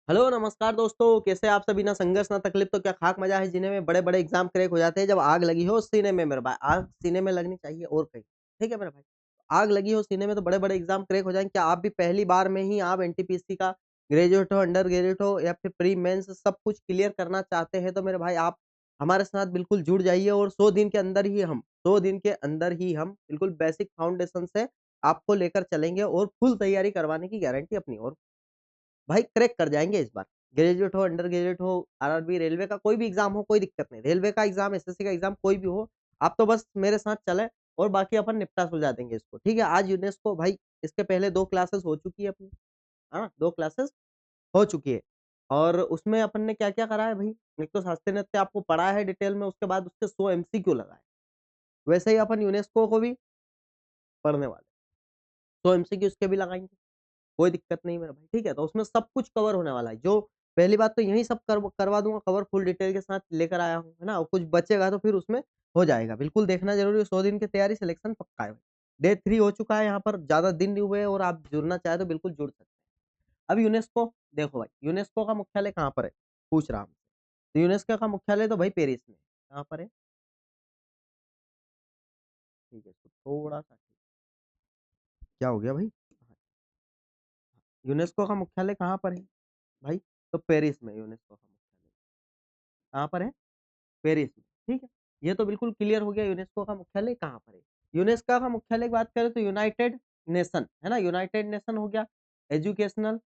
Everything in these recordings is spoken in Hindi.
हेलो नमस्कार दोस्तों, कैसे आप सभी ना संघर्ष ना तकलीफ तो क्या खाक मजा है जीने में। बड़े-बड़े एग्जाम क्रैक हो जाते हैं जब आग लगी हो सीने में मेरे भाई। आग सीने में लगनी चाहिए और कहीं, ठीक है मेरे भाई। आग लगी हो सीने में तो बड़े-बड़े एग्जाम क्रैक हो जाएँगे। क्या आप भी पहली बार में ही आप एनटीपीसी का ग्रेजुएट हो, अंडर ग्रेजुएट हो या फिर प्री मेंस सब कुछ क्लियर करना चाहते हैं तो मेरे भाई आप हमारे साथ बिल्कुल जुड़ जाइए और 100 दिन के अंदर ही हम 100 दिन के अंदर ही हम बिल्कुल बेसिक फाउंडेशन से आपको लेकर चलेंगे और फुल तैयारी करवाने की गारंटी अपनी ओर भाई क्रैक कर जाएँगे इस बार। ग्रेजुएट हो, अंडर ग्रेजुएट हो, आरआरबी, रेलवे का कोई भी एग्ज़ाम हो, कोई दिक्कत नहीं। रेलवे का एग्ज़ाम, एसएससी का एग्ज़ाम कोई भी हो, आप तो बस मेरे साथ चलें और बाकी अपन निपटा सुलझा देंगे इसको। ठीक है? आज यूनेस्को भाई इसके पहले 2 क्लासेस हो चुकी है अपनी, हाँ? 2 क्लासेस हो चुकी है और उसमें अपन ने क्या-क्या करा है भई? एक तो शास्त्रीय नृत्य आपको पढ़ा है डिटेल में, उसके बाद उसके 100 एमसीक्यू लगाए। वैसे ही अपन यूनेस्को को भी पढ़ने वाले हैं। 100 एमसीक्यू उसके भी लगाएँगे। कोई दिक्कत नहीं मेरा भाई, ठीक है? तो उसमें सब कुछ कवर होने वाला है। जो पहली बात तो यही सब करवा दूँगा कवर फुल डिटेल के साथ लेकर आया हूँ, है ना? और कुछ बचेगा तो फिर उसमें हो जाएगा। बिल्कुल देखना ज़रूरी है, 100 दिन की तैयारी सिलेक्शन पक्का है भाई। डे 3 हो चुका है यहाँ पर, ज़्यादा दिन नहीं हुए और आप जुड़ना चाहें तो बिल्कुल जुड़ सकते हैं। अब यूनेस्को देखो भाई, यूनेस्को का मुख्यालय कहाँ पर है? पूछ रहा हूँ। तो यूनेस्को का मुख्यालय तो भाई पेरिस में है। कहाँ पर है? ठीक है, तो थोड़ा-सा क्या हो गया भाई? यूनेस्को का मुख्यालय कहाँ पर है भाई? तो पेरिस में यूनेस्को का मुख्यालय। कहाँ पर है? पेरिस में, ठीक है? ये तो बिल्कुल क्लियर हो गया यूनेस्को का मुख्यालय कहाँ पर है। यूनेस्को का मुख्यालय की बात करें तो यूनाइटेड नेशन, है ना? यूनाइटेड नेशन हो गया, एजुकेशनल,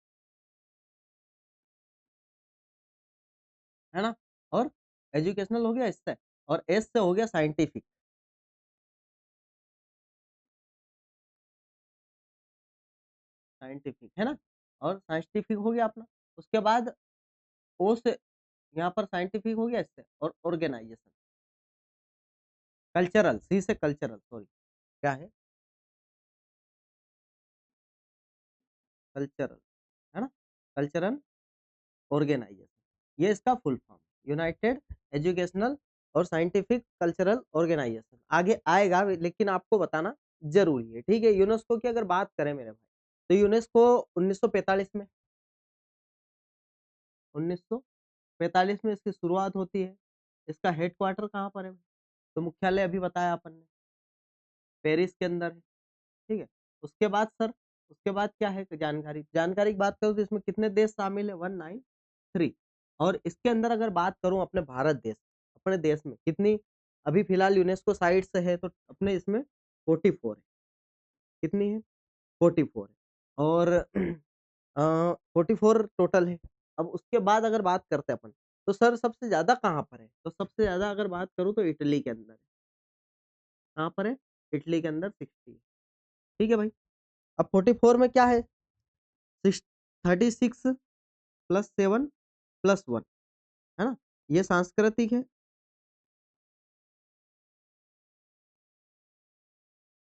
है ना? और एजुकेशनल हो गया इससे और एस से हो गया साइंटिफिक, साइंटिफिक, है ना? और साइंटिफिक हो गया अपना। उसके बाद ओ से यहाँ पर साइंटिफिक हो गया इससे और ऑर्गेनाइजेशन, कल्चरल, सी से कल्चरल सॉरी, क्या है? कल्चरल, है ना? कल्चरल ऑर्गेनाइजेशन ये इसका फुल फॉर्म यूनाइटेड एजुकेशनल और साइंटिफिक कल्चरल ऑर्गेनाइजेशन आगे आएगा लेकिन आपको बताना जरूरी है ठीक है यूनेस्को की अगर बात करें मेरे भाई तो यूनेस्को 1945 में 1945 में इसकी शुरुआत होती है इसका हेडक्वार्टर कहाँ पर है तो मुख्यालय अभी बताया अपन ने पेरिस के अंदर है ठीक है उसके बाद सर उसके बाद क्या है जानकारी जानकारी की बात करूँ तो इसमें कितने देश शामिल है 193 और इसके अंदर अगर बात करूँ अपने देश में कितनी अभी फिलहाल यूनेस्को साइट से है तो अपने इसमें 44 है कितनी है 44 है और 44 टोटल है अब उसके बाद अगर बात करते हैं अपन तो सर सबसे ज्यादा कहाँ पर है तो सबसे ज्यादा अगर बात करूँ तो इटली के अंदर है कहाँ पर है इटली के अंदर 60 ठीक है भाई अब 44 में क्या है 36 प्लस 7 प्लस 1 है ना? ये सांस्कृतिक है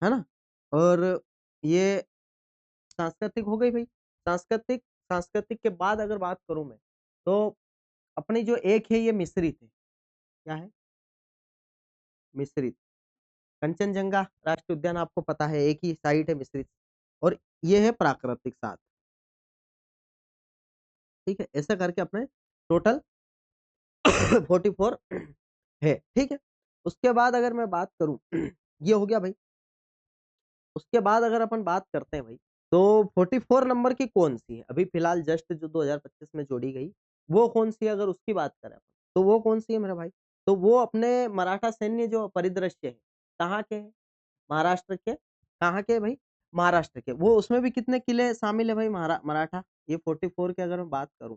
ना? और ये सांस्कृतिक हो गई भाई। सांस्कृतिक के बाद अगर बात करूँ मैं, तो अपनी जो एक है ये मिश्रित है। क्या है? मिश्रित। कंचनजंगा राष्ट्रीय उद्यान आपको पता है एक ही साइट है मिश्रित और ये है प्राकृतिक साथ, ठीक है? ऐसा करके अपने टोटल 44 है, ठीक है? उसके बाद अगर मैं बात करूँ ये हो गया भाई। उसके बाद अगर अपन बात करते हैं भाई, तो 44 नंबर की कौन-सी है? अभी फ़िलहाल जस्ट जो 2025 में जोड़ी गई, वो कौन-सी है अगर उसकी बात करें अपन, तो वो कौन-सी है मेरे भाई? तो वो अपने मराठा सैन्य जो परिदृश्य है, कहाँ के हैं? महाराष्ट्र के। कहाँ के भाई? महाराष्ट्र के। वो उसमें भी कितने किले शामिल है भाई मराठा? ये 44 की अगर मैं बात करूँ,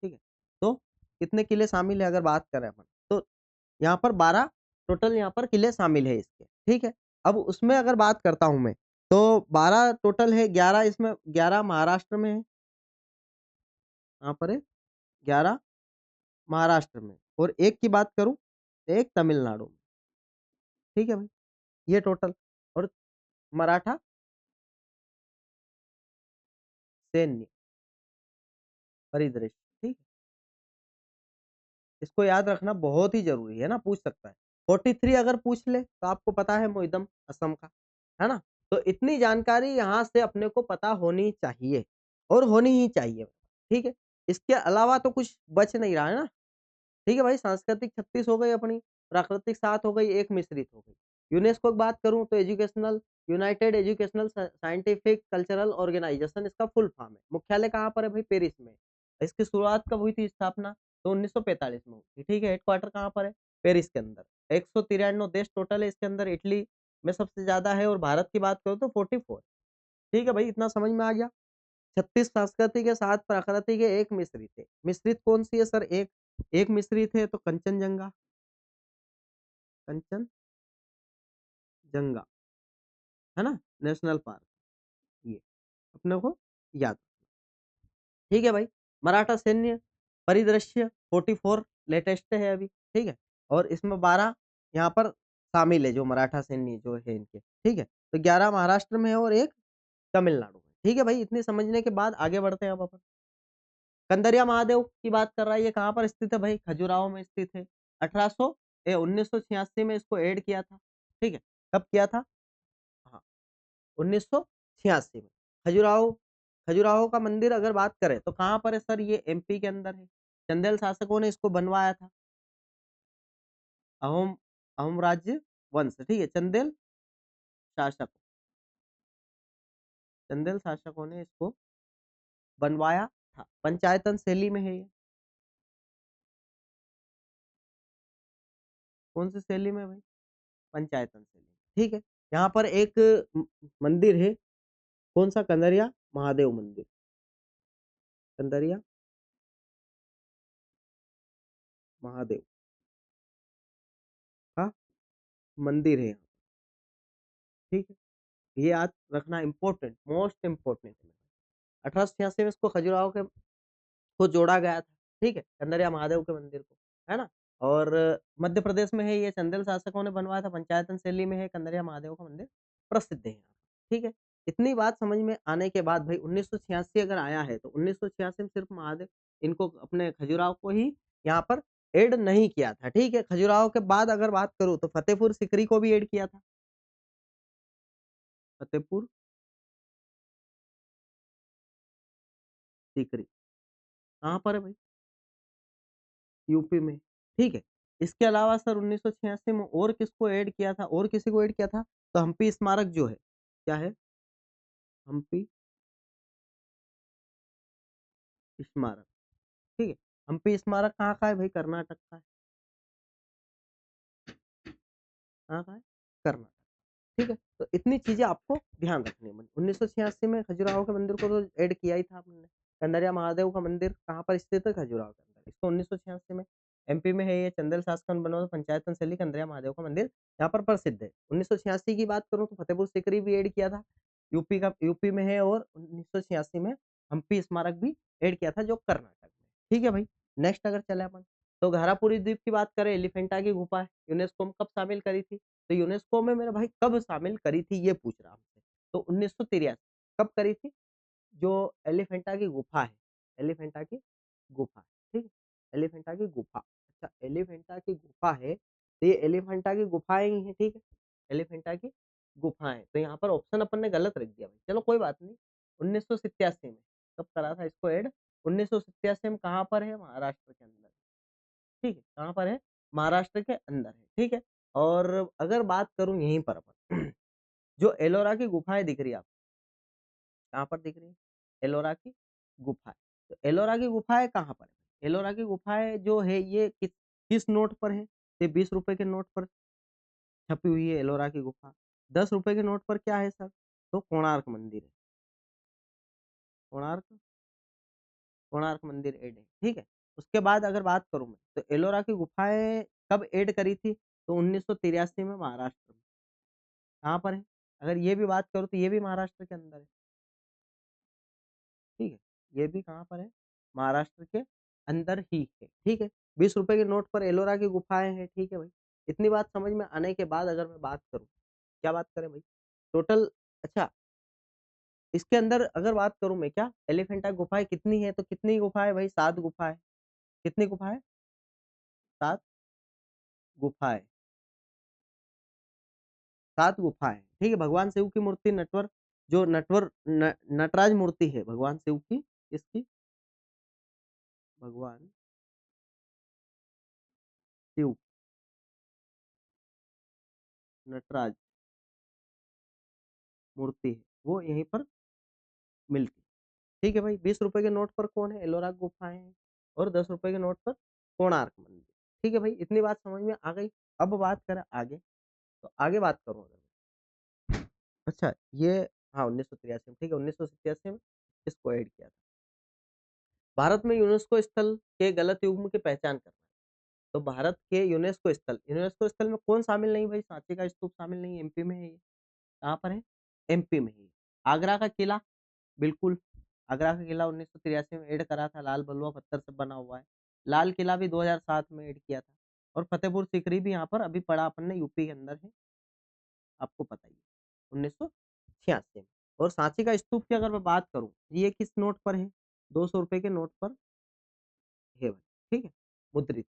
ठीक है? तो कितने किले शामिल है अगर बात करें अपन, तो यहाँ पर 12 टोटल यहाँ पर किले शामिल है इसके, ठीक है? अब उसमें अगर बात करता हूँ मैं, तो 12 टोटल है, 11 इसमें 11 महाराष्ट्र में है, कहाँ पर है? 11 महाराष्ट्र में और 1 की बात करूँ, तो 1 तमिलनाडु में, ठीक है भाई? ये टोटल और मराठा सैन्य परिदृश्य, ठीक है? इसको याद रखना बहुत ही ज़रूरी है ना, पूछ सकता है। 43 अगर पूछ ले, तो आपको पता है मोइदम असम का, है ना? तो इतनी जानकारी यहाँ से अपने को पता होनी चाहिए और होनी ही चाहिए, ठीक है? इसके अलावा तो कुछ बच नहीं रहा है ना। ठीक है भाई, सांस्कृतिक 36 हो गई अपनी, प्राकृतिक 7 हो गई, 1 मिश्रित हो गई। यूनेस्को की बात करूँ तो Educational United Educational Scientific Cultural Organisation इसका फुल फॉर्म है। मुख्यालय कहाँ पर है भाई? पेरिस में। इसकी शुरुआत कब हुई थी स्थापना? तो 1945 में हुई थी। ठीक है, हेडक्वार्टर कहाँ पर है? पेरिस के अंदर। 193 देश टोटल है इसके अंदर, इटली में सबसे ज्यादा है और भारत की बात करो तो 44। ठीक है भाई, इतना समझ में आ गया। 36 सांस्कृतिक है, 7 प्राकृतिक है, 1 मिश्रित है। मिश्रित कौन सी है सर? एक एक मिश्रित है तो कंचनजंगा, कंचनजंगा है ना, नेशनल पार्क, ये अपने को याद। ठीक है भाई, मराठा सैन्य परिदृश्य 44 लेटेस्ट है अभी। ठीक है, और इसमें 12 यहाँ पर शामिल है जो मराठा सैन्य जो है इनके। ठीक है, तो 11 महाराष्ट्र में है और 1 तमिलनाडु में। ठीक है भाई, इतनी समझने के बाद आगे बढ़ते हैं अब अपन। कंदरिया महादेव की बात कर रहा है, ये कहाँ पर स्थित है भाई? खजुराहो में स्थित है। 1986 में इसको ऐड किया था। ठीक है, कब किया था? हाँ, 1986 में। खजुराहो खजुराहो का मंदिर अगर बात करें तो कहाँ पर है सर? ये एमपी के अंदर है। चंदेल शासकों ने इसको बनवाया था। अहोम अहोम राज्य वंश। ठीक है, शासक चंदेल शासकों ने इसको बनवाया था। पंचायतन शैली में है ये। कौन सी शैली में भाई? पंचायतन शैली। ठीक है, यहाँ पर एक मंदिर है। कौन सा? कंदरिया महादेव मंदिर। कंदरिया महादेव का मंदिर है। ठीक है, ये याद रखना इम्पोर्टेंट, मोस्ट इम्पोर्टेंट है। 1886 में इसको खजुराहो के को जोड़ा गया था। ठीक है, कंदरिया महादेव के मंदिर को, है ना। और मध्य प्रदेश में है ये, चंदेल शासकों ने बनवाया था। पंचायतन शैली में है, कंदरिया महादेव का मंदिर प्रसिद्ध है यहाँ। ठीक है, इतनी बात समझ में आने के बाद भाई 1986 अगर आया है तो 1986 में सिर्फ महादेव इनको अपने खजुराहो को ही यहाँ पर ऐड नहीं किया था। ठीक है, खजुराहो के बाद अगर बात करूँ तो फतेहपुर सिकरी को भी ऐड किया था। फतेहपुर सिकरी कहाँ पर है भाई? यूपी में। ठीक है, इसके अलावा सर 1986 में और किसको ऐड किया था? और किसी को ऐड किया था तो हम्पी स्मारक जो है, क्या है? हम्पी स्मारक। ठीक है, हम्पी स्मारक कहाँ का है भाई? कर्नाटक का है। कहाँ का है? कर्नाटक। ठीक है, तो इतनी चीजें आपको ध्यान रखनी है। 1986 में खजुराहो के मंदिर को तो ऐड किया ही था आपने। कंदरिया महादेव का मंदिर कहाँ पर स्थित है? खजुराहो के अंदर। इसको 1986 में एमपी में है ये, चंदेल शासकन बनवा पंचायतन शैली कंदरिया महादेव का मंदिर यहाँ पर प्रसिद्ध है। 1986 की बात करूँ तो फतेहपुर सीकरी भी ऐड किया था, यूपी में है। और 1986 में हम्पी स्मारक भी ऐड किया था जो कर्नाटक में। ठीक है भाई, नेक्स्ट अगर चले अपन तो घारापुरी द्वीप की बात करें, एलिफेंटा की गुफा है, यूनेस्को में कब शामिल करी थी? तो यूनेस्को में मेरे भाई कब शामिल करी थी ये पूछ रहा हमसे। तो 1983 कब करी थी? जो एलिफेंटा की गुफा है, एलिफेंटा की गुफा, ठीक है, एलिफेंटा की गुफा। अच्छा, एलिफेंटा की गुफा है तो ये एलिफेंटा की गुफाएं ही है। ठीक है, एलिफेंटा की गुफाएं। तो यहाँ पर ऑप्शन अपन ने गलत रख दिया भाई, चलो कोई बात नहीं। 1987 में कब करा था इसको ऐड? 1987 में कहाँ पर है? महाराष्ट्र के अंदर। ठीक है, कहाँ पर है? महाराष्ट्र के अंदर है। ठीक है, और अगर बात करूं यहीं पर अपन जो एलोरा की गुफाएं दिख रही है आपको, कहाँ पर दिख रही है? एलोरा की गुफाएं। तो एलोरा की गुफाएं कहाँ पर है? एलोरा की गुफाएं जो है ये किस नोट पर है? ये 20 रुपए के नोट पर छपी हुई है एलोरा की गुफा। 10 रुपए के नोट पर क्या है सर? तो कोणार्क मंदिर है। कोणार्क कोणार्क मंदिर ऐड है। ठीक है, उसके बाद अगर बात करूं मैं तो एलोरा की गुफाएं कब ऐड करी थी? तो 1983 में महाराष्ट्र में। कहाँ पर है? अगर ये भी बात करूँ तो ये भी महाराष्ट्र के अंदर है। ठीक है, ये भी कहाँ पर है? महाराष्ट्र के अंदर ही है। ठीक है, 20 रुपए के नोट पर एलोरा की गुफाएं हैं। ठीक है भाई, इतनी बात समझ में आने के बाद अगर मैं बात करूँ, क्या बात करें भाई? टोटल। अच्छा, इसके अंदर अगर बात करूँ मैं, क्या एलिफेंटा गुफाएं कितनी है? तो कितनी गुफाएं भाई? 7 गुफाएं। कितनी गुफाएं? 7 गुफाएं। 7 गुफाएं। ठीक है, भगवान शिव की मूर्ति नटवर जो नटराज मूर्ति है भगवान शिव की, इसकी भगवान शिव, नटराज मूर्ति है, वो यहीं पर मिलती है। ठीक है भाई, 20 रुपए के नोट पर कौन है? एलोरा गुफाएं हैं। और 10 रुपए के नोट पर कोणार्क मंदिर। ठीक है भाई, इतनी बात समझ में आ गई। अब बात करें आगे, तो आगे बात करूँ अगर अच्छा ये, हाँ 1983 में, ठीक है 1987 में इसको ऐड किया था। भारत में यूनेस्को स्थल के गलत युग्म की पहचान करना। तो भारत के यूनेस्को स्थल में कौन शामिल नहीं भाई? सांची का स्तूप शामिल नहीं, एमपी में है ये। कहाँ पर है? एमपी में ही। आगरा का किला, बिल्कुल। आगरा का किला 1983 में ऐड करा था, लाल बलुआ पत्थर से बना हुआ है। लाल किला भी 2007 में ऐड किया था। और फतेहपुर सीकरी भी यहाँ पर अभी पड़ा अपन ने, यूपी के अंदर है, आपको पता ही है, 1986 में। और सांची का स्तूप की अगर मैं बात करूं, ये किस नोट पर है? 200 रुपए के नोट पर है भाई, ठीक है, मुद्रित।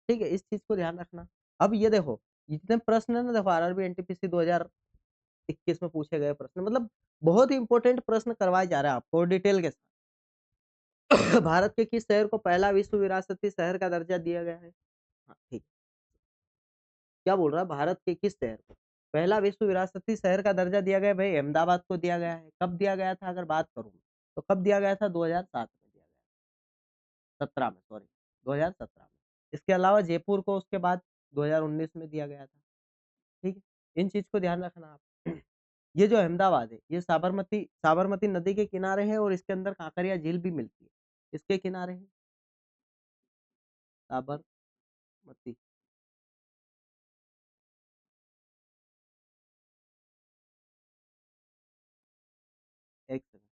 ठीक है, इस चीज को ध्यान रखना। अब ये देखो, जितने प्रश्न है ना, देखो आरआरबी एनटीपीसी 2021 में पूछे गए प्रश्न, मतलब बहुत ही इंपॉर्टेंट प्रश्न करवाए जा रहे हैं आपको डिटेल के साथ। भारत के किस शहर को पहला विश्व विरासती शहर का दर्जा दिया गया है? हाँ ठीक। क्या बोल रहा है? भारत के किस शहर को पहला विश्व विरासती शहर का दर्जा दिया गया? भाई अहमदाबाद को दिया गया है। कब दिया गया था अगर बात करूं, तो कब दिया गया था? 2007 में दिया गया, 17 में, सॉरी 2017 में। इसके अलावा जयपुर को उसके बाद 2019 में दिया गया था। ठीक है, इन चीज को ध्यान रखना आप। ये जो अहमदाबाद है, ये साबरमती साबरमती नदी के किनारे है, और इसके अंदर कांकरिया झील भी मिलती है। इसके किनारे है साबरमती। एक सेकंड।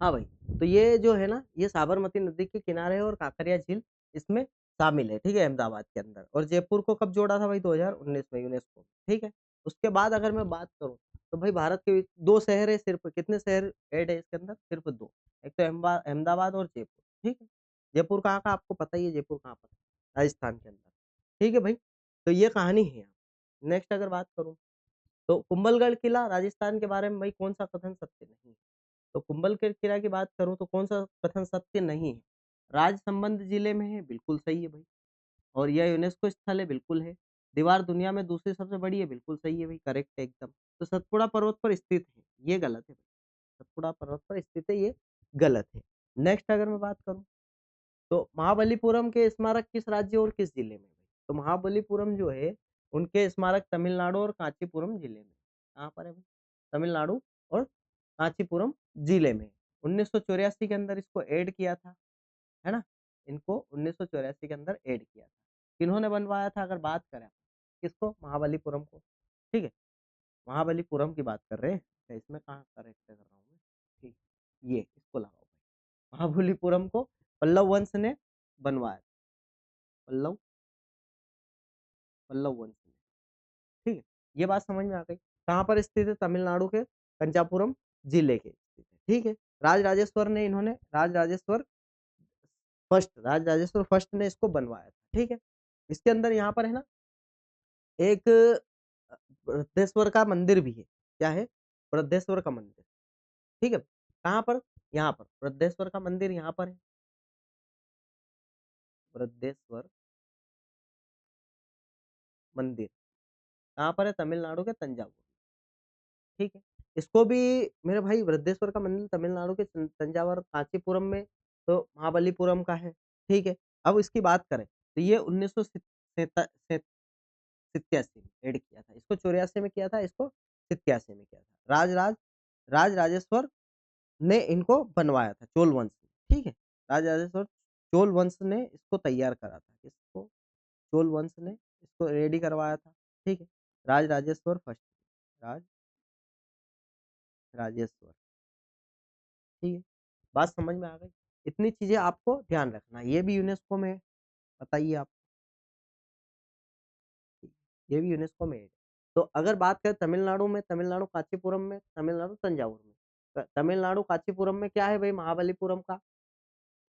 हाँ भाई, तो ये जो है ना, ये साबरमती नदी के किनारे है, और कांकरिया झील इसमें शामिल है। ठीक है, अहमदाबाद के अंदर। और जयपुर को कब जोड़ा था भाई? 2019 में, यूनेस्को। ठीक है, उसके बाद अगर मैं बात करूँ, तो भाई भारत के दो शहर है सिर्फ। कितने शहर ऐड है इसके अंदर? सिर्फ दो। एक तो अहमदाबाद और जयपुर। ठीक है, जयपुर कहाँ का आपको पता ही है, जयपुर कहाँ पर है? राजस्थान के अंदर। ठीक है भाई, तो ये कहानी है यहाँ। नेक्स्ट अगर बात करूँ, तो कुंभलगढ़ किला राजस्थान के बारे में भाई कौन सा कथन सत्य नहीं है? तो कुंभल के किला की बात करूं, तो कौन सा कथन सत्य नहीं है? राजसमंद जिले में है, बिल्कुल सही है भाई। और यह यूनेस्को स्थल है, बिल्कुल है। दीवार दुनिया में दूसरी सबसे बड़ी है, बिल्कुल सही है भाई, करेक्ट है एकदम। तो सतपुड़ा पर्वत पर स्थित है, ये गलत है भाई। सतपुड़ा पर्वत पर स्थित है, ये गलत है। नेक्स्ट अगर मैं बात करूं, तो महाबलीपुरम के स्मारक किस राज्य और किस जिले में है? तो महाबलीपुरम जो है, उनके स्मारक तमिलनाडु और कांचीपुरम जिले में। कहाँ पर है भाई? तमिलनाडु और कांचीपुरम जिले में। 1984 के अंदर इसको ऐड किया था, है ना? इनको 1984 के अंदर ऐड किया था। किन्होंने बनवाया था अगर बात करें? किसको? महाबलीपुरम को। ठीक है, महाबलीपुरम की बात कर रहे हैं। अच्छा, इसमें कहाँ करेक्ट कर रहा हूँ मैं? ठीक, ये इसको लगाओ भाई। महाबलीपुरम को पल्लव वंश ने बनवाया। पल्लव पल्लव वंश में। ठीक है, ये बात समझ में आ गई। कहाँ पर स्थित है? तमिलनाडु के कंचापुरम जिले के स्थित है। ठीक है, राजराजेश्वर ने इन्होंने राजराजेश्वर फर्स्ट ने इसको बनवाया था। ठीक है, इसके अंदर यहाँ पर है ना, एक बृहदेश्वर का मंदिर भी है। क्या है? बृहदेश्वर का मंदिर। ठीक है, कहाँ पर? यहाँ पर बृहदेश्वर का मंदिर यहाँ पर है। बृहदेश्वर मंदिर कहाँ पर है? तमिलनाडु के तंजावुर। ठीक है, इसको भी मेरे भाई, वृद्धेश्वर का मंदिर तमिलनाडु के तंजावर कांचीपुरम में, तो महाबलीपुरम का है। ठीक है, अब इसकी बात करें, तो ये 1987 में एड किया था, इसको 84 में किया था, इसको 87 में किया था। राज राजेश्वर ने इनको बनवाया था, चोल वंश ने। ठीक है, राज राजेश्वर चोल वंश ने इसको तैयार करा था। किसको? चोल वंश ने इसको रेडी करवाया था। ठीक है, राज राजेश्वर फर्स्ट, राज राजेश्वर। ठीक है, बात समझ में आ गई। इतनी चीजें आपको ध्यान रखना है। ये भी यूनेस्को में है, बताइए आप। ये भी यूनेस्को में है। तो अगर बात करें तमिलनाडु में, तमिलनाडु कांचीपुरम में, तमिलनाडु तंजावुर में, तमिलनाडु कांचीपुरम में क्या है भाई, महाबलीपुरम का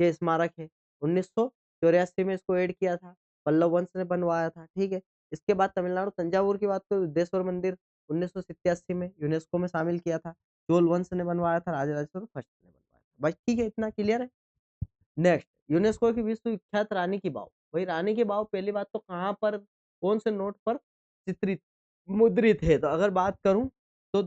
ये स्मारक है। 1984 में इसको ऐड किया था, पल्लव वंश ने बनवाया था, ठीक है। इसके बाद तमिलनाडु तंजावुर की बात करें, युद्धेश्वर मंदिर 1987 में यूनेस्को में शामिल किया था, चोल वंश ने बनवाया था, राजराजेश्वर फर्स्ट ने बनवाया था। बस ठीक है, इतना क्लियर है। नेक्स्ट, यूनेस्को की विश्व विख्यात रानी की वाव। भाई रानी की वाव पहली बात तो कहाँ पर, कौन से नोट पर चित्रित मुद्रित है, तो अगर बात करूं तो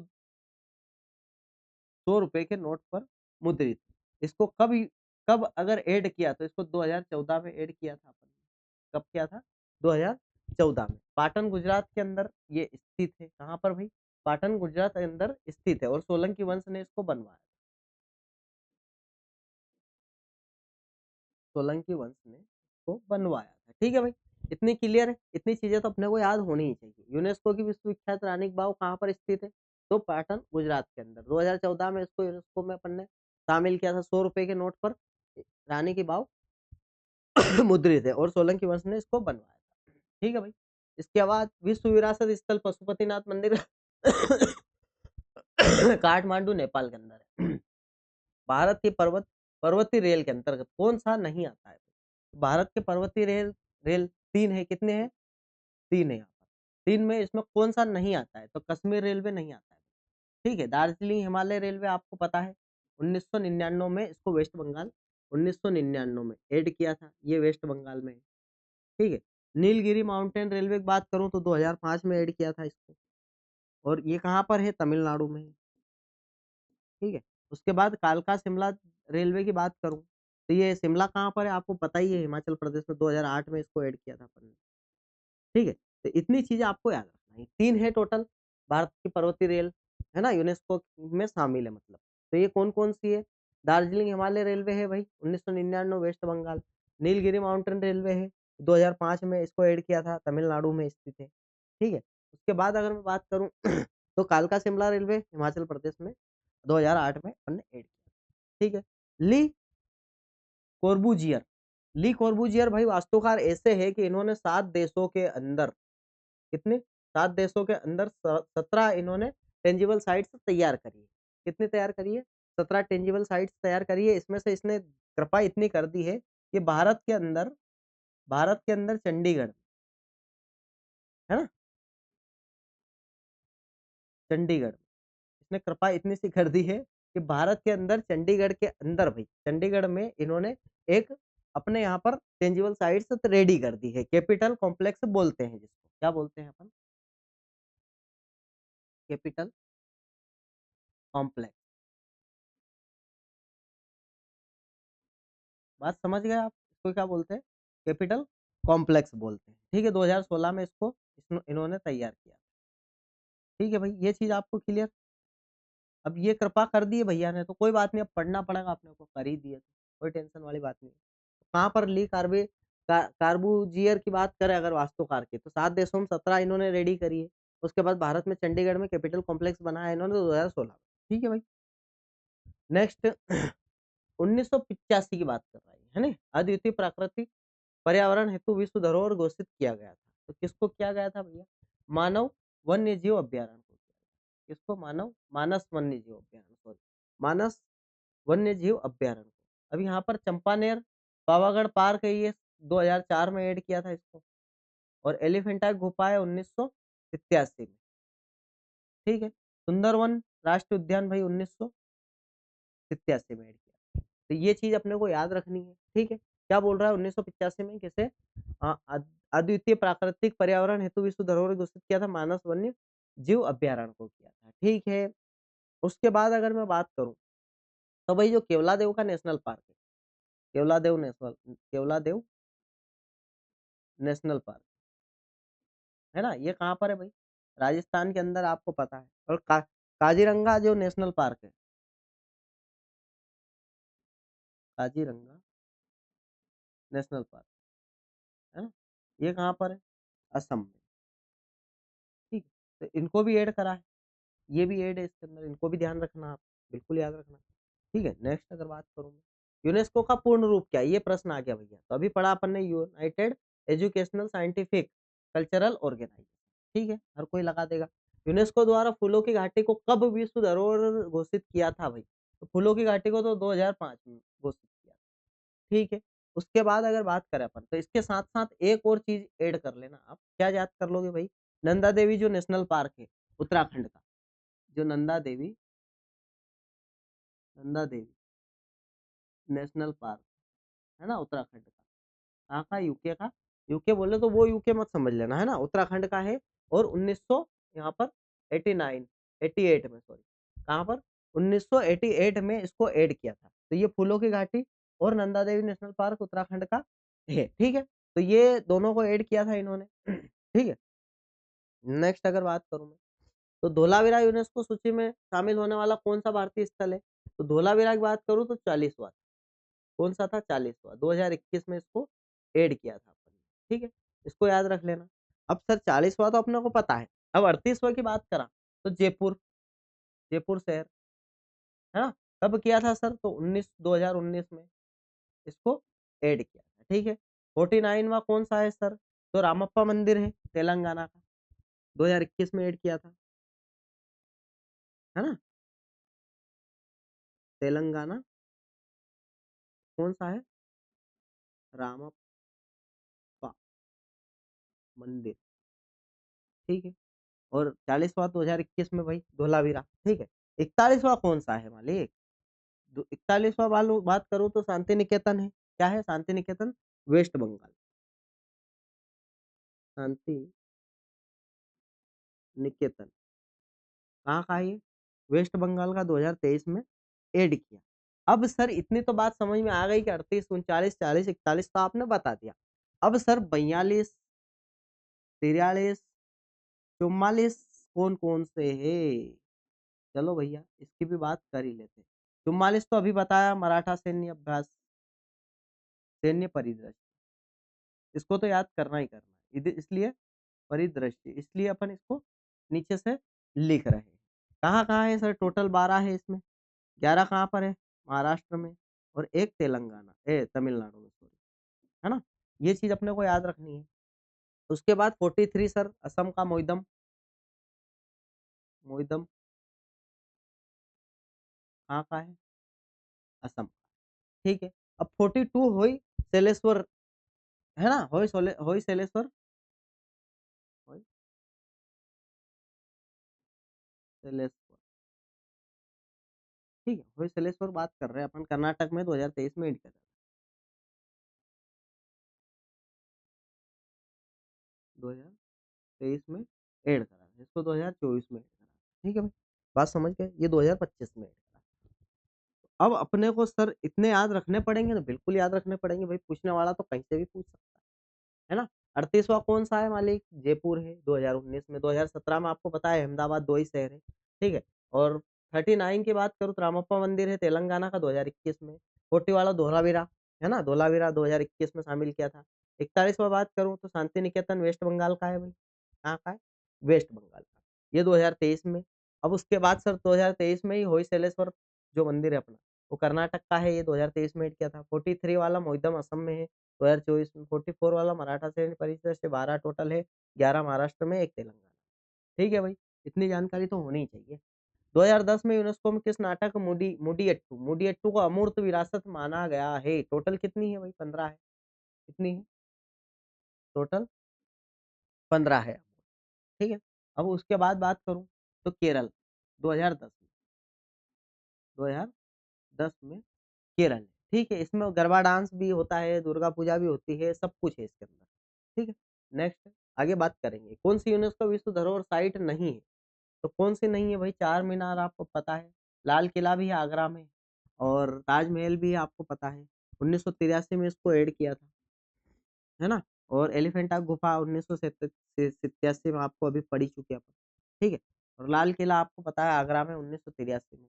100 रुपए के नोट पर मुद्रित। इसको कब अगर ऐड किया तो इसको 2014 में ऐड किया था अपन ने। कब किया था, 2014 में। पाटन गुजरात के अंदर ये स्थित है। कहाँ पर भाई, पाटन गुजरात के अंदर स्थित है, और सोलंकी वंश ने इसको बनवाया। सोलंकी वंश ने इसको बनवाया था, ठीक है भाई। इतनी क्लियर है, इतनी चीजें तो अपने को याद होनी ही चाहिए। यूनेस्को की विश्व विख्यात रानी की वाव कहाँ पर स्थित है, तो पाटन गुजरात के अंदर। 2014 में इसको यूनेस्को में अपन ने शामिल किया था। 100 रुपए के नोट पर रानी की वाव मुद्रित है, और सोलंकी वंश ने इसको बनवाया था, ठीक है भाई। इसके बाद विश्व विरासत स्थल पशुपतिनाथ मंदिर काठमांडू नेपाल के अंदर है। भारत की पर्वतीय रेल के अंतर्गत कौन सा नहीं आता है। भारत के पर्वतीय रेल रेल तीन है, कितने हैं, तीन है यहाँ पर। तीन में इसमें कौन सा नहीं आता है, तो कश्मीर रेलवे नहीं आता है, ठीक है। दार्जिलिंग हिमालय रेलवे आपको पता है, 1999 में इसको वेस्ट बंगाल, 1999 में ऐड किया था, ये वेस्ट बंगाल में है, ठीक है। नीलगिरी माउंटेन रेलवे की बात करूं तो 2005 में ऐड किया था इसको, और ये कहाँ पर है, तमिलनाडु में है, ठीक है। उसके बाद कालका शिमला रेलवे की बात करूं तो ये शिमला कहाँ पर है, आपको पता ही है, हिमाचल प्रदेश में। 2008 में इसको ऐड किया था अपन ने, ठीक है। तो इतनी चीजें आपको याद रखना है। तीन है टोटल भारत की पर्वतीय रेल, है ना, यूनेस्को में शामिल है मतलब। तो ये कौन कौन सी है, दार्जिलिंग हिमालय रेलवे है भाई, 1999 वेस्ट बंगाल। नीलगिरी माउंटेन रेलवे है, 2005 में इसको ऐड किया था, तमिलनाडु में स्थित है, ठीक है। उसके बाद अगर मैं बात करूं तो कालका शिमला रेलवे हिमाचल प्रदेश में 2008 में अपन ने ऐड किया, ठीक है। ली कोर्बुजियर, ली कोर्बुजियर भाई वास्तुकार ऐसे है कि इन्होंने 7 देशों के अंदर, कितने, 7 देशों के अंदर 17 इन्होंने टेंजिबल साइट्स तैयार करी है। कितनी तैयार करी है, 17 टेंजिबल साइट्स तैयार करी है। इसमें से इसने कृपा इतनी कर दी है कि भारत के अंदर चंडीगढ़, है ना, चंडीगढ़, इसने कृपा इतनी सी कर दी है कि भारत के अंदर, चंडीगढ़ के अंदर भाई, चंडीगढ़ में इन्होंने एक अपने यहाँ पर टेंजिबल साइट्स रेडी कर दी है। कैपिटल कॉम्प्लेक्स बोलते हैं जिसको, क्या बोलते हैं अपन, कैपिटल कॉम्प्लेक्स। बात समझ गए आप, इसको क्या बोलते हैं, कैपिटल कॉम्प्लेक्स बोलते हैं, ठीक है। 2016 में इसको इन्होंने तैयार किया, ठीक है भाई। ये चीज आपको क्लियर। अब ये कृपा कर दिए भैया ने तो कोई बात नहीं, अब पढ़ना पड़ेगा अपने को, कर ही दिए तो कोई टेंशन वाली बात नहीं है। कहाँ पर ली कार्बूजियर की बात करें अगर वास्तुकार की, तो 7 देशों में 17 इन्होंने रेडी करी है। उसके बाद भारत में चंडीगढ़ में कैपिटल कॉम्प्लेक्स बनाया इन्होंने 2016 में, ठीक है भाई। नेक्स्ट 1985 की बात कर रहा है ना, अद्वितीय प्राकृतिक पर्यावरण हेतु विश्व धरोहर घोषित किया गया था। तो किसको किया गया था भैया, मानव वन्य जीव अभ्यारण्य को किया गया। किसको, मानस वन्य जीव अभ्यारण्य, सॉरी, मानस वन्य जीव अभ्यारण्य को। अब यहाँ पर चंपानेर पावागढ़ पार्क है, ये 2004 में ऐड किया था इसको, और एलिफेंटा गुफा है 1987 में, ठीक है। सुंदरवन राष्ट्रीय उद्यान भाई 1987 में ऐड किया। तो ये चीज अपने को याद रखनी है, ठीक है। क्या बोल रहा है, 1985 में कैसे अद्वितीय प्राकृतिक पर्यावरण हेतु विश्व धरोहर घोषित किया था, मानस वन्य जीव अभ्यारण्य को किया था, ठीक है। उसके बाद अगर मैं बात करूं तो भाई जो केवलादेव का नेशनल पार्क है, केवलादेव नेशनल पार्क, है ना, ये कहाँ पर है भाई, राजस्थान के अंदर, आपको पता है। और काजीरंगा जो नेशनल पार्क है, काजीरंगा नेशनल पार्क, है ना, ये कहाँ पर है, असम में, ठीक है। तो इनको भी ऐड करा है, ये भी ऐड है इसके अंदर, इनको भी ध्यान रखना आप, बिल्कुल याद रखना, ठीक है। नेक्स्ट अगर बात करूँ मैं, यूनेस्को का पूर्ण रूप क्या है, ये प्रश्न आ गया भैया। तो अभी पढ़ा अपन ने, United Educational Scientific Cultural Organisation, ठीक है, हर कोई लगा देगा। यूनेस्को द्वारा फूलों की घाटी को कब विश्व धरोहर घोषित किया था भाई? तो फूलों की घाटी को तो 2005 में घोषित किया, ठीक है। उसके बाद अगर बात करें अपन तो इसके साथ-साथ एक और चीज़ ऐड कर लेना आप, क्या याद कर लोगे भाई? नंदा देवी जो नेशनल पार्क है उत्तराखंड का, जो नंदा देवी नेशनल पार्क है ना उत्तराखंड का। कहाँ का? यूके का। यूके बोले तो वो यूके मत समझ लेना, है ना? उत्तराखंड का है और 1900 यहाँ पर 89 88 में सॉरी, कहाँ पर? 1988 में इसको ऐड किया था। तो ये फूलों की घाटी और नंदा देवी नेशनल पार्क उत्तराखंड का है, ठीक है? तो ये दोनों को ऐड किया था इन्होंने, ठीक है? नेक्स्ट अगर बात करूँ मैं, तो धोलावीरा यूनेस्को सूची में शामिल होने वाला कौन-सा भारतीय स्थल है? तो धोलावीरा की बात करूँ तो 40वां, कौन-सा था? 40वां, 2021 में इसको ऐड किया था अपन ने, ठीक है? इसको याद रख लेना। अब सर 40वां तो अपने को पता है, अब 38वां की बात करा तो जयपुर शहर, है ना? कब किया था सर? तो 2019 में इसको ऐड किया था, ठीक है? 49वां कौन-सा है सर? तो रामप्पा मंदिर है तेलंगाना का, 2021 में ऐड किया था, है ना? तेलंगाना कौन-सा है? रामप्पा मंदिर, ठीक है? और 40वां 2021 में भाई धोलावीरा, ठीक है? 41वां कौन-सा है मालिक? 41वां वालो बात करूँ तो शांति निकेतन है। क्या है? शांति निकेतन, वेस्ट बंगाल। शांति निकेतन, कहाँ का है ये? वेस्ट बंगाल का 2023 में ऐड किया। अब सर इतनी तो बात समझ में आ गई कि 38, 39, 40, 41 तो आपने बता दिया। अब सर 42, 43, 44 कौन-कौन से हैं? चलो भैया इसकी भी बात कर ही लेते हैं। 44 तो अभी बताया, मराठा सैन्य अभ्यास, सैन्य परिदृश्य, इसको तो याद करना ही करना है। इसलिए परिदृश्य, इसलिए अपन इसको नीचे से लिख रहे हैं। कहाँ-कहाँ है सर? टोटल 12 है इसमें, 11 कहाँ पर है? महाराष्ट्र में और 1 तमिलनाडु में सॉरी, है ना? ये चीज़ अपने को याद रखनी है। उसके बाद 43 सर असम का मोइदम कहाँ का है? असम, ठीक है। अब 42 होई सेलेश्वर, है ना? होई सेलेश्वर, होई सेलेश्वर, ठीक है। होई सेलेश्वर बात कर रहे हैं अपन, कर्नाटक में 2023 में ऐड करा था। 2023 में ऐड करा था। इसको 2024 में ऐड करा था। ठीक है भाई? बात समझ गए? ये 2025 में ऐड करा। अब अपने को सर इतने याद रखने पड़ेंगे ना, बिल्कुल याद रखने पड़ेंगे भाई, पूछने वाला तो कहीं से भी पूछ सकता है ना? 38वां कौन-सा है मालिक? जयपुर है 2019 में, 2017 में आपको पता है अहमदाबाद 2 ही शहर है, ठीक है? और 39 की बात करूँ तो रामप्पा मंदिर है तेलंगाना का 2021 में, 40 वाला धोलावीरा, है ना? धोलावीरा 2021 में शामिल किया था। 41वां बात करूँ तो शांति निकेतन वेस्ट बंगाल का है भाई, कहाँ का है? वेस्ट बंगाल का, ये 2023 में। अब उसके बाद सर 2023 में ही होयसलेश्वर जो मंदिर है अपना, वो कर्नाटक का है, ये 2023 में ऐड किया था। 43 वाला मोइदम असम में है, 2024 में। 44 वाला मराठा सैन्य परिषद से 12 टोटल है, 11 महाराष्ट्र में, 1 तेलंगाना। ठीक है भाई, इतनी जानकारी तो होनी ही चाहिए। 2010 में यूनेस्को में किस नाटक मुडियट्टू को अमूर्त विरासत माना गया है? टोटल कितनी है भाई? 15 है। कितनी है? टोटल 15 है। ठीक है। अब उसके बाद बात करूँ तो केरल 2010 में, 2010 में केरल है, ठीक है। इसमें गरबा डांस भी होता है, दुर्गा पूजा भी होती है, सब कुछ है इसके अंदर, ठीक है। नेक्स्ट आगे बात करेंगे, कौन सी यूनेस्को विश्व धरोहर साइट नहीं है? तो कौन सी नहीं है भाई? चार मीनार आपको पता है, लाल किला भी है आगरा में और ताजमहल भी है आपको पता है। 1983 में इसको ऐड किया था, है ना? और एलिफेंटा गुफा 1987 में आपको अभी पढ़ी चुके अपन, ठीक है। और लाल किला आपको पता है आगरा में 1983 में,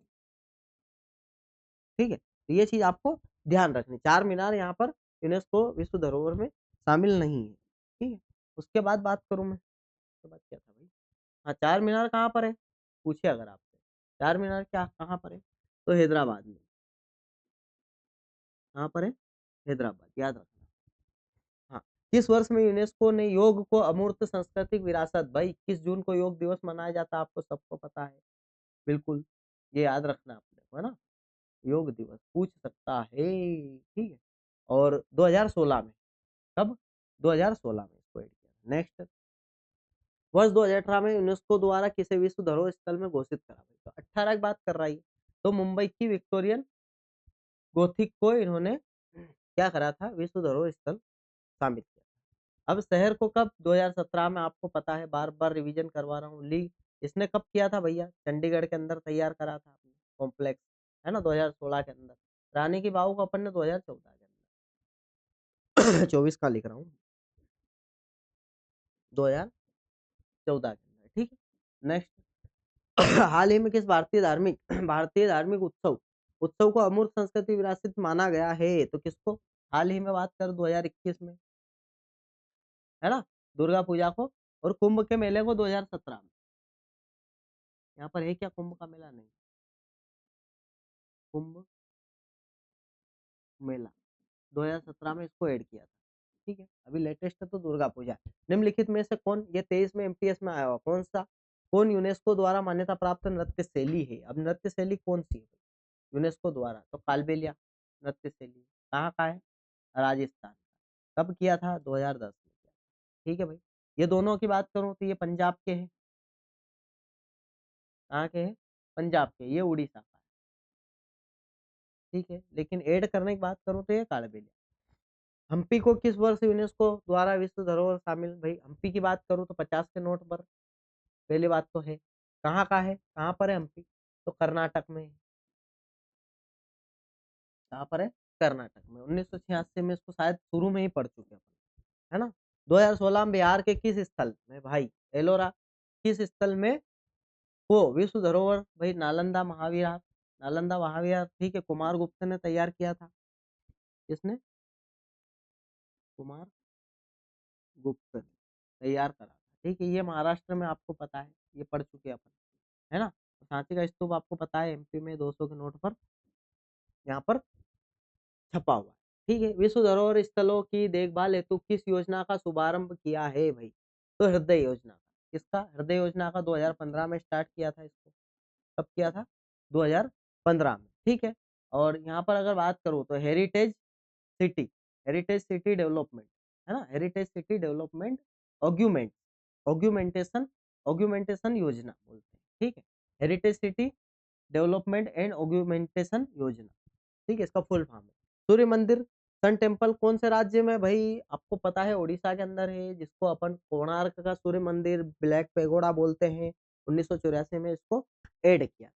ठीक है। तो ये चीज़ आपको ध्यान रखनी, चार मीनार यहाँ पर यूनेस्को विश्व धरोहर में शामिल नहीं है, ठीक है। उसके बाद बात करूँ मैं, उसके बाद क्या था भाई? हाँ, चार मीनार कहाँ पर है? पूछे अगर आपसे, चार मीनार क्या कहाँ पर है? तो हैदराबाद में, कहाँ पर है? हैदराबाद, याद रखना। हाँ, किस वर्ष में यूनेस्को ने योग को अमूर्त सांस्कृतिक विरासत, भाई 21 जून को योग दिवस मनाया जाता है, आपको सबको पता है, बिल्कुल, ये याद रखना आपने को, है ना, योग दिवस पूछ सकता है, ठीक है। और 2016 में, कब, 2016 में इसको ऐड किया। नेक्स्ट, वर्ष 2018 में यूनेस्को द्वारा किसे विश्व धरोहर स्थल में घोषित करा, भाई तो 18 की बात कर रहा है, तो मुंबई की विक्टोरियन गोथिक को इन्होंने क्या करा था, विश्व धरोहर स्थल शामिल किया। अब शहर को कब, 2017 में, आपको पता है, बार बार रिवीजन करवा रहा हूँ, ली इसने कब किया था भैया, चंडीगढ़ के अंदर तैयार करा था आपने कॉम्प्लेक्स, है ना, 2016 के अंदर। रानी की बाव को अपन ने 2014 के अंदर 24 का लिख रहा हूँ, 2014 के अंदर, ठीक है। नेक्स्ट, हाल ही में किस भारतीय धार्मिक भारतीय धार्मिक उत्सव उत्सव को अमूर्त संस्कृति विरासत माना गया है, तो किसको, हाल ही में बात कर 2021 में, है ना, दुर्गा पूजा को, और कुंभ के मेले को 2017 में। यहाँ पर है क्या कुंभ का मेला, नहीं, कुंभ मेला 2017 में इसको ऐड किया था, ठीक है। अभी लेटेस्ट है तो दुर्गा पूजा। निम्नलिखित में से कौन, ये 23 में एमटीएस में आया हुआ, कौन सा, कौन यूनेस्को द्वारा मान्यता प्राप्त नृत्य शैली है, अब नृत्य शैली कौन सी है यूनेस्को द्वारा, तो कालबेलिया नृत्य शैली, कहाँ का है, राजस्थान का। कब किया था, 2010 में किया था, ठीक है भाई। ये दोनों की बात करूं तो ये पंजाब के हैं, कहाँ के हैं, पंजाब के, ये उड़ीसा का है, ठीक है। लेकिन ऐड करने की बात करूं तो ये कालबेलिया। हम्पी को किस वर्ष यूनेस्को द्वारा विश्व धरोहर शामिल, भाई हम्पी की बात करूं तो 50 के नोट पर, पहली बात तो है, कहाँ का है, कहाँ पर है हम्पी, तो कर्नाटक में है, कहाँ पर है, कर्नाटक में। 1986 में इसको शायद शुरू में ही पढ़ चुके हैं अपन, है ना। 2016 में बिहार के किस स्थल में, भाई एलोरा, किस स्थल में वो विश्व धरोहर, भाई नालंदा महाविहार, नालंदा महाविहार, ठीक है, कुमार गुप्त ने तैयार किया था, किसने, कुमार गुप्त ने तैयार करा था, ठीक है। ये महाराष्ट्र में, आपको पता है, ये पढ़ चुके हैं अपन, है ना। तो सांची का स्तूप आपको पता है एमपी में 200 के नोट पर यहाँ पर छपा हुआ है, ठीक है। विश्व धरोहर स्थलों की देखभाल हेतु किस योजना का शुभारंभ किया है, भाई तो हृदय योजना का, किसका, हृदय योजना का 2015 में स्टार्ट किया था इसको, कब किया था, 2015 में, ठीक है। और यहाँ पर अगर बात करूँ तो सिटी हेरिटेज सिटी डेवलपमेंट, है ना, heritage city development augment augmentation augmentation योजना बोलते हैं, ठीक है। Heritage city development and augmentation योजना, ठीक है, इसका फुल फॉर्म है। सूर्य मंदिर सन टेम्पल कौन से राज्य में, भाई आपको पता है उड़ीसा के अंदर है, जिसको अपन कोणार्क का सूर्य मंदिर, ब्लैक पेगोडा बोलते हैं, 1984 में इसको ऐड किया,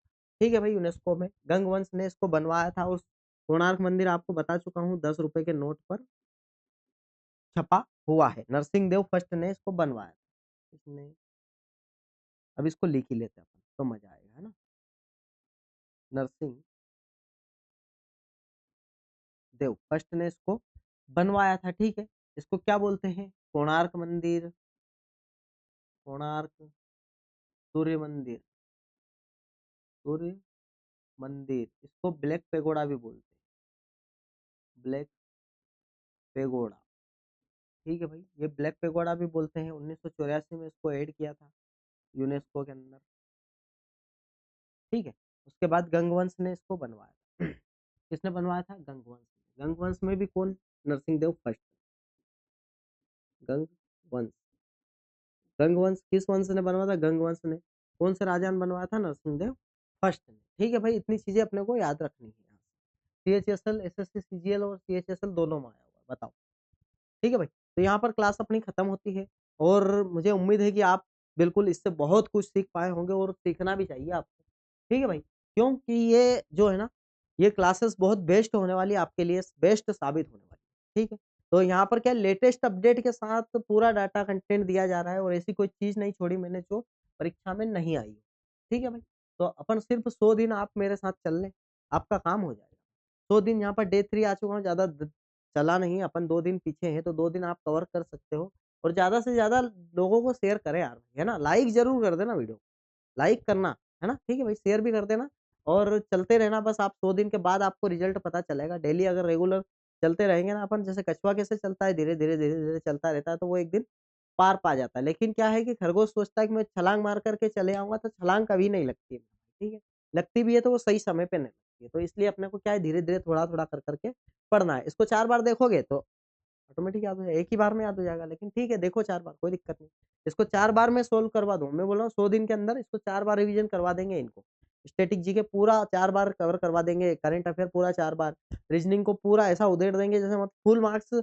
ठीक है भाई, यूनेस्को में। गंगवंश ने इसको बनवाया था, उस कोणार्क मंदिर आपको बता चुका हूँ, 10 रुपए के नोट पर छपा हुआ है, नरसिंह देव फर्स्ट ने इसको बनवाया था, इसने, अब इसको लिख ही लेते हैं अपन तो मजा आएगा, है ना, नरसिंह देव फर्स्ट ने इसको बनवाया था, ठीक है। इसको क्या बोलते हैं, कोणार्क मंदिर, कोणार्क सूर्य मंदिर, सूर्य मंदिर, इसको ब्लैक पेगोडा भी बोलते हैं, ब्लैक पेगोडा, ठीक है भाई, ये ब्लैक पेगोडा भी बोलते हैं। 1984 में इसको ऐड किया था यूनेस्को के अंदर, ठीक है। उसके बाद गंगवंश ने इसको बनवाया था किसने बनवाया था, गंगवंश ने। गंगवंश में भी कौन, नरसिंह देव फर्स्ट, गंगवंश, गंगवंश किस वंश ने बनवाया था, गंगवंश ने। कौन से राजा ने बनवाया था, नरसिंह देव फर्स्ट ने, ठीक है भाई। इतनी चीजें अपने को याद रखनी है, सीएचएसएल एसएससी सीजीएल और सीएचएसएल दोनों में आया हुआ है, बताओ, ठीक है भाई। तो यहाँ पर क्लास अपनी खत्म होती है, और मुझे उम्मीद है कि आप बिल्कुल इससे बहुत कुछ सीख पाए होंगे, और सीखना भी चाहिए आपको, ठीक है भाई। क्योंकि ये जो है ना, ये क्लासेस बहुत बेस्ट होने वाली है आपके लिए, बेस्ट साबित होने वाली है, ठीक है। तो यहाँ पर क्या लेटेस्ट अपडेट के साथ पूरा डाटा कंटेंट दिया जा रहा है, और ऐसी कोई चीज नहीं छोड़ी मैंने जो परीक्षा में नहीं आई हो, ठीक है भाई। तो अपन सिर्फ 100 दिन आप मेरे साथ चल लें, आपका काम हो जाएगा। 100 दिन यहाँ पर डे 3 आ चुका हूँ, ज्यादा चला नहीं, अपन 2 दिन पीछे हैं, तो 2 दिन आप कवर कर सकते हो। और ज्यादा से ज्यादा लोगों को शेयर करें यार, है ना, लाइक जरूर कर देना वीडियो, लाइक करना, है ना, ठीक है भाई, शेयर भी कर देना। और चलते रहना बस, आप 100 दिन के बाद आपको रिजल्ट पता चलेगा, डेली अगर रेगुलर चलते रहेंगे ना अपन जैसे कछुआ कैसे चलता है धीरे-धीरे, धीरे-धीरे चलता रहता है तो वो एक दिन पार पा जाता है। लेकिन क्या है कि खरगोश सोचता है कि मैं छलांग मार कर के चले आऊँगा तो छलांग कभी नहीं लगती है, ठीक है? लगती भी है तो वो सही समय पे नहीं लगती है। तो इसलिए अपने को क्या है धीरे-धीरे, थोड़ा-थोड़ा कर के पढ़ना है। इसको 4 बार देखोगे तो ऑटोमेटिक याद हो जाएगा, एक ही बार में याद हो जाएगा। लेकिन ठीक है देखो 4 बार, कोई दिक्कत नहीं। इसको 4 बार मैं सोल्व करवा दूँ। मैं बोल रहा हूँ 100 दिन के अंदर इसको 4 बार रिवीजन करवा देंगे इनको। स्टैटिक जीके पूरा 4 बार कवर करवा देंगे, करंट अफेयर पूरा 4 बार, रीजनिंग को पूरा ऐसा उधेड़ देंगे जैसे फुल मार्क्स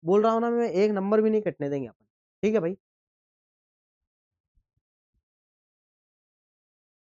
बोल रहा हूँ ना मैं, 1 नंबर भी नहीं कटने देंगे अपन। ठीक है भाई?